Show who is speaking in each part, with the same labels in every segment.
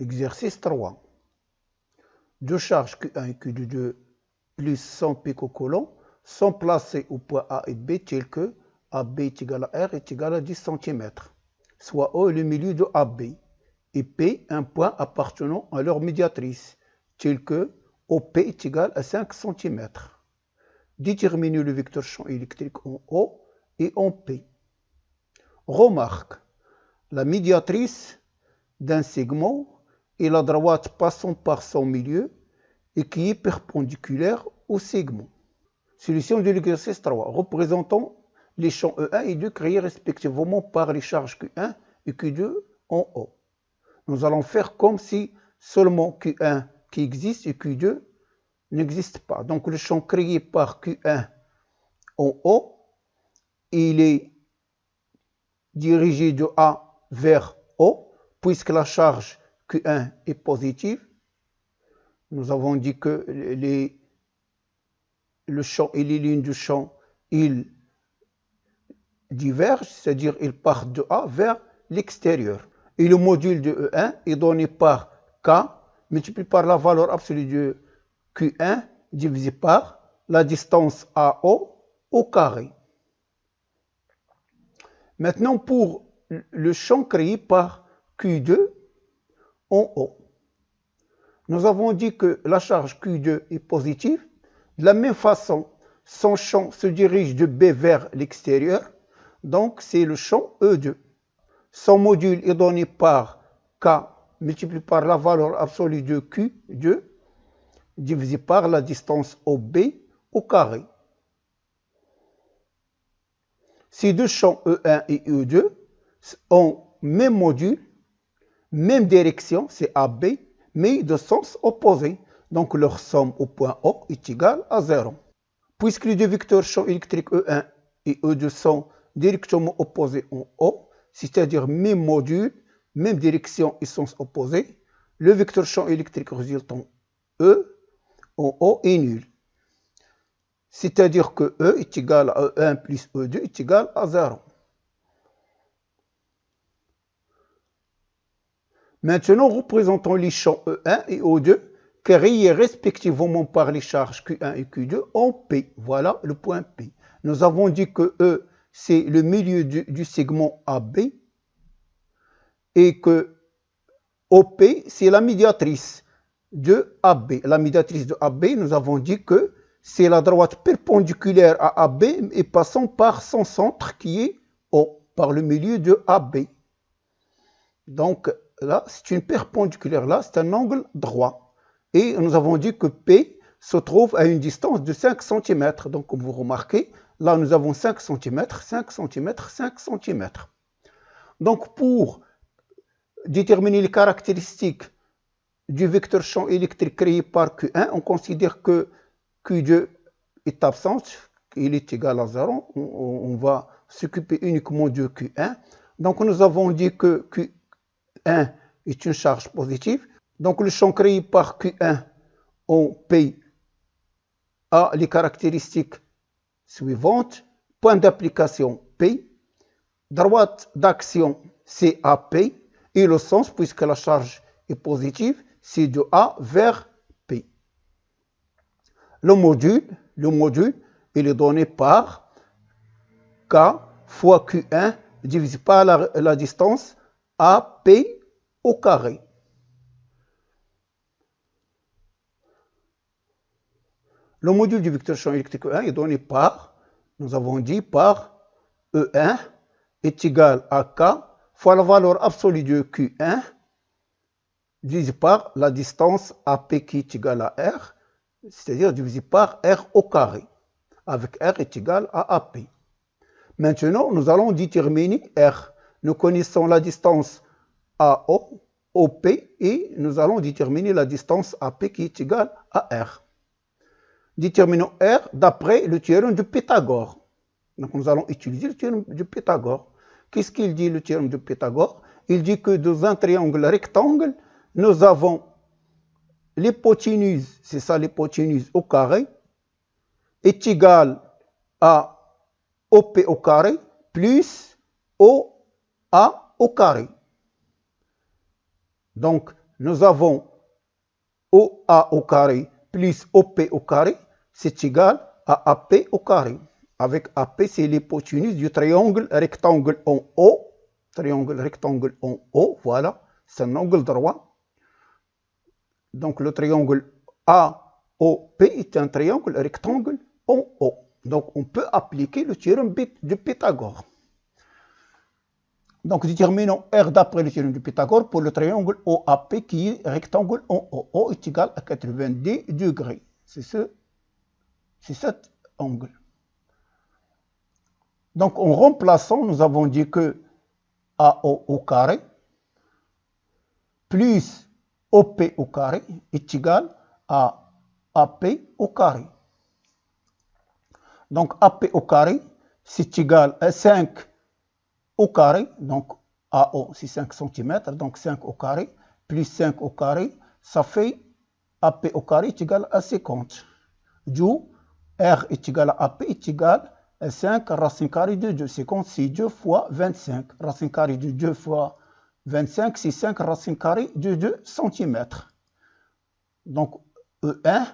Speaker 1: Exercice 3. Deux charges Q1 et Q2 plus 100 picocoulombs sont placées au point A et B tel que AB est égal à R est égal à 10 cm, soit O est le milieu de AB, et P un point appartenant à leur médiatrice, tel que OP est égal à 5 cm. Déterminez le vecteur champ électrique en O et en P. Remarque, la médiatrice d'un segment est la droite passant par son milieu et qui est perpendiculaire au segment. Solution de l'exercice 3. Représentons les champs E1 et 2 créés respectivement par les charges Q1 et Q2 en O. Nous allons faire comme si seulement Q1 qui existe et Q2 n'existe pas. Donc le champ créé par Q1 en O, il est dirigé de A vers O, puisque la charge Q1 est positive. Nous avons dit que le champ et les lignes du champ, ils divergent, c'est-à-dire ils partent de A vers l'extérieur. Et le module de E1 est donné par K multiplié par la valeur absolue de Q1 divisé par la distance AO au carré. Maintenant, pour le champ créé par Q2 en O, nous avons dit que la charge Q2 est positive. De la même façon, son champ se dirige de B vers l'extérieur, donc c'est le champ E2. Son module est donné par K multiplié par la valeur absolue de Q2 divisé par la distance OB au carré. Ces deux champs E1 et E2 ont même module, même direction, c'est AB, mais de sens opposé. Donc leur somme au point O est égale à 0. Puisque les deux vecteurs champs électriques E1 et E2 sont directement opposés en O, c'est-à-dire même module, même direction et sens opposé, le vecteur champ électrique résultant E en O est nul. C'est-à-dire que E est égal à E1 plus E2 est égal à 0. Maintenant, représentons les champs E1 et O2 créés respectivement par les charges Q1 et Q2 en P. Voilà le point P. Nous avons dit que E, c'est le milieu du segment AB et que OP, c'est la médiatrice de AB. La médiatrice de AB, nous avons dit que c'est la droite perpendiculaire à AB et passant par son centre qui est O, par le milieu de AB. Donc là, c'est une perpendiculaire, là, c'est un angle droit. Et nous avons dit que P se trouve à une distance de 5 cm. Donc, comme vous remarquez, là, nous avons 5 cm, 5 cm, 5 cm. Donc, pour déterminer les caractéristiques du vecteur champ électrique créé par Q1, on considère que Q2 est absent, il est égal à 0. On va s'occuper uniquement de Q1. Donc, nous avons dit que Q1 est une charge positive. Donc, le champ créé par Q1 en P a les caractéristiques suivantes. Point d'application P, droite d'action CAP, et le sens, puisque la charge est positive, c'est de A vers P. Le module, il est donné par K fois Q1 divisé par la distance AP au carré. Le module du vecteur champ électrique E1 est donné par, nous avons dit, par E1 est égal à K fois la valeur absolue de Q1 divisé par la distance AP qui est égale à R, c'est-à-dire divisé par R au carré, avec R est égal à AP. Maintenant, nous allons déterminer R. Nous connaissons la distance AO, OP, et nous allons déterminer la distance AP qui est égale à R. Déterminons R d'après le théorème de Pythagore. Donc nous allons utiliser le théorème de Pythagore. Qu'est-ce qu'il dit le théorème de Pythagore? Il dit que dans un triangle rectangle, nous avons l'hypoténuse, c'est ça l'hypoténuse au carré, est égale à OP au carré plus OA au carré. Donc nous avons OA au carré plus OP au carré, c'est égal à AP au carré. Avec AP, c'est l'hypoténuse du triangle rectangle en O. Triangle rectangle en O, voilà, c'est un angle droit. Donc le triangle AOP est un triangle rectangle en O. Donc on peut appliquer le théorème de Pythagore. Donc déterminons R d'après le théorème de Pythagore pour le triangle OAP qui est rectangle en O. O est égal à 90 degrés. C'est cet angle. Donc en remplaçant, nous avons dit que AO au carré plus OP au carré est égal à AP au carré. Donc AP au carré, c'est égal à 5 au carré, donc AO c'est 5 cm, donc 5 au carré, plus 5 au carré, ça fait AP au carré est égal à 50. D'où R est égal à AP est égal à 5 racine carrée de 2. 50 c'est 2 fois 25. Racine carrée de 2 fois 25, c'est 5 racine carrée de 2 cm. Donc E1,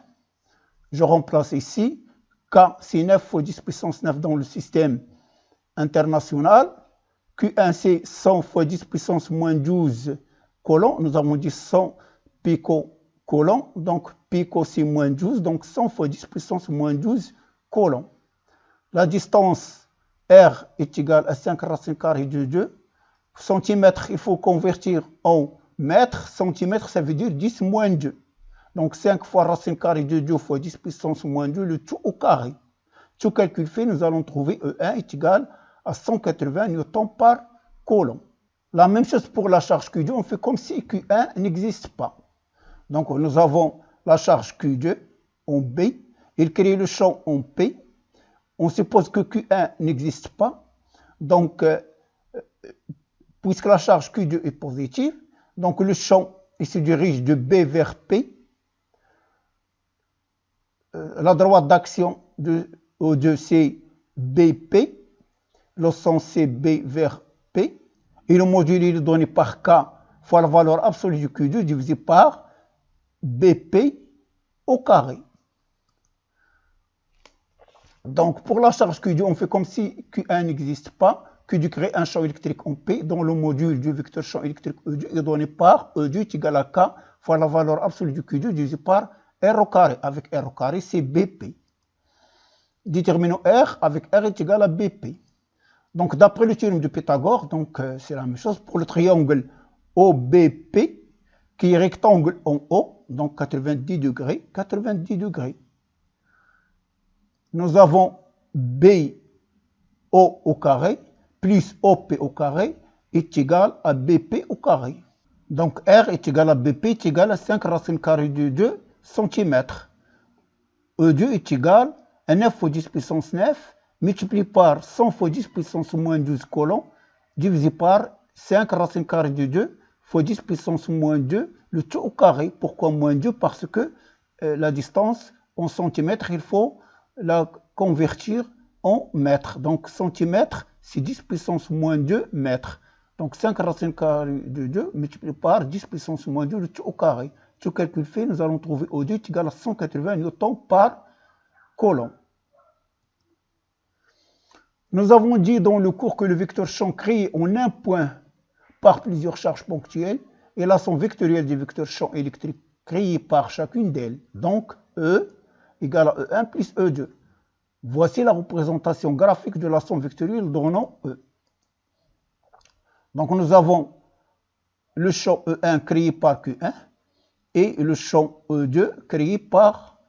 Speaker 1: je remplace ici, K c'est 9 fois 10 puissance 9 dans le système international. Q1 c'est 100 fois 10 puissance moins 12 coulomb. Nous avons dit 100 pico-coulomb. Donc pico c'est moins 12. Donc 100 fois 10 puissance moins 12 coulomb. La distance R est égale à 5 racine carrée de 2. Centimètres, il faut convertir en mètres. Centimètres, ça veut dire 10 moins 2. Donc 5 fois racine carrée de 2 fois 10 puissance moins 2, le tout au carré. Tout calcul fait, nous allons trouver E1 est égal à 180 newtons par coulomb. La même chose pour la charge Q2, on fait comme si Q1 n'existe pas. Donc nous avons la charge Q2 en B, il crée le champ en P. On suppose que Q1 n'existe pas. Donc, puisque la charge Q2 est positive, donc le champ il se dirige de B vers P. La droite d'action de O2 c'est BP. Le sens c'est B vers P. Et le module est donné par K fois la valeur absolue du Q2 divisé par BP au carré. Donc, pour la charge Q2, on fait comme si Q1 n'existe pas. Q2 crée un champ électrique en P, dont le module du vecteur champ électrique E2 est donné par E2 est égal à K fois la valeur absolue du Q2 divisé par R au carré. Avec R au carré, c'est BP. Déterminons R avec R est égal à BP. Donc, d'après le théorème de Pythagore, c'est la même chose pour le triangle OBP, qui est rectangle en O, donc 90 degrés, 90 degrés. Nous avons BO au carré plus OP au carré est égal à BP au carré. Donc R est égal à BP est égal à 5 racine carrée de 2 cm. E2 est égal à 9 fois 10 puissance 9 multiplié par 100 fois 10 puissance moins 12 coulomb divisé par 5 racine carrée de 2 fois 10 puissance moins 2, le tout au carré. Pourquoi moins 2? Parce que la distance en centimètres, il faut la convertir en mètres. Donc centimètres, c'est 10 puissance moins 2 mètres. Donc 5 racine carrée de 2 multiplié par 10 puissance moins 2, le tout au carré. Tout calcul fait, nous allons trouver O2 est égal à 180 newtons par coulomb. Nous avons dit dans le cours que le vecteur champ créé en un point par plusieurs charges ponctuelles est la somme vectorielle des vecteurs champ électriques créés par chacune d'elles. Donc E égale à E1 plus E2. Voici la représentation graphique de la somme vectorielle donnant E. Donc nous avons le champ E1 créé par Q1 et le champ E2 créé par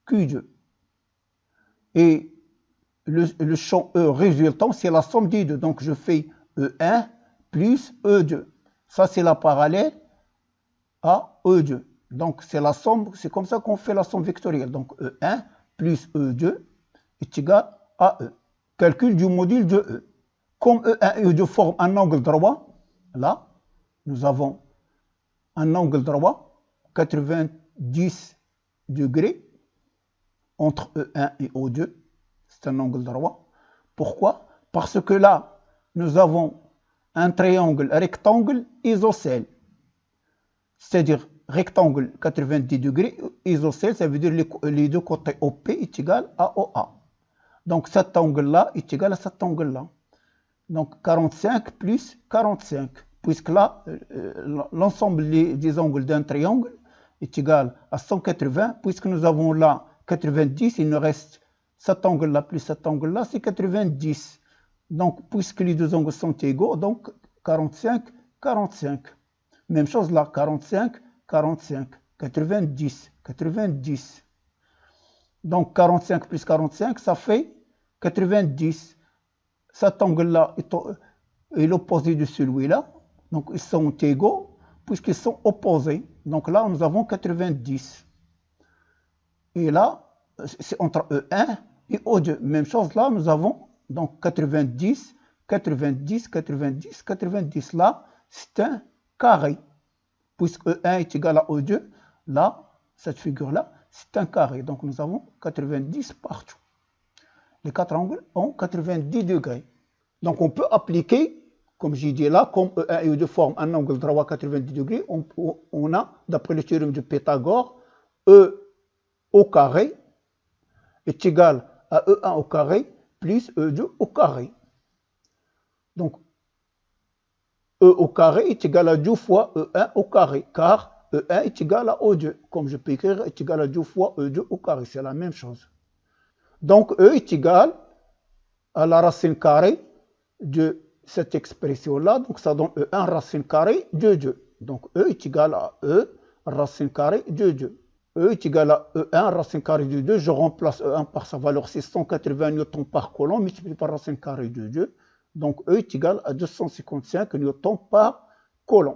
Speaker 1: Q2. Et le champ E résultant, c'est la somme des deux. Donc je fais E1 plus E2. Ça, c'est la parallèle à E2. Donc c'est la somme, c'est comme ça qu'on fait la somme vectorielle. Donc E1 plus E2 est égal à E. Calcul du module de E. Comme E1 et E2 forment un angle droit, là, nous avons un angle droit, 90 degrés entre E1 et O2. C'est un angle droit. Pourquoi? Parce que là, nous avons un triangle rectangle isocèle. c'est-à-dire rectangle 90 degrés, isocèle, ça veut dire les deux côtés OP est égal à OA. Donc cet angle-là est égal à cet angle-là. Donc 45 plus 45, puisque là, l'ensemble des angles d'un triangle est égal à 180, puisque nous avons là 90, il nous reste cet angle-là plus cet angle-là, c'est 90. Donc, puisque les deux angles sont égaux, donc 45, 45. Même chose là, 45, 45, 90, 90. Donc 45 plus 45, ça fait 90. Cet angle-là est l'opposé de celui-là. Donc ils sont égaux puisqu'ils sont opposés. Donc là, nous avons 90. Et là, c'est entre E1 et O2. Même chose là, nous avons donc 90, 90, 90, 90. Là, c'est un carré. Puisque E1 est égal à O2, là, cette figure-là, c'est un carré. Donc nous avons 90 partout. Les quatre angles ont 90 degrés. Donc on peut appliquer, comme j'ai dit là, comme E1 et E2 forment un angle droit à 90 degrés, on a, d'après le théorème de Pythagore, E au carré est égal à E1 au carré plus E2 au carré. Donc E au carré est égal à 2 fois E1 au carré, car E1 est égal à O2. Comme je peux écrire, est égal à 2 fois E2 au carré, c'est la même chose. Donc E est égal à la racine carrée de cette expression-là. Donc ça donne E1 racine carrée de 2. Donc E est égal à E racine carrée de 2. E est égal à E1 racine carrée de 2. Je remplace E1 par sa valeur, c'est 180 newtons par coulomb, multiplié par racine carrée de 2. Donc E est égal à 255 newtons par coulomb.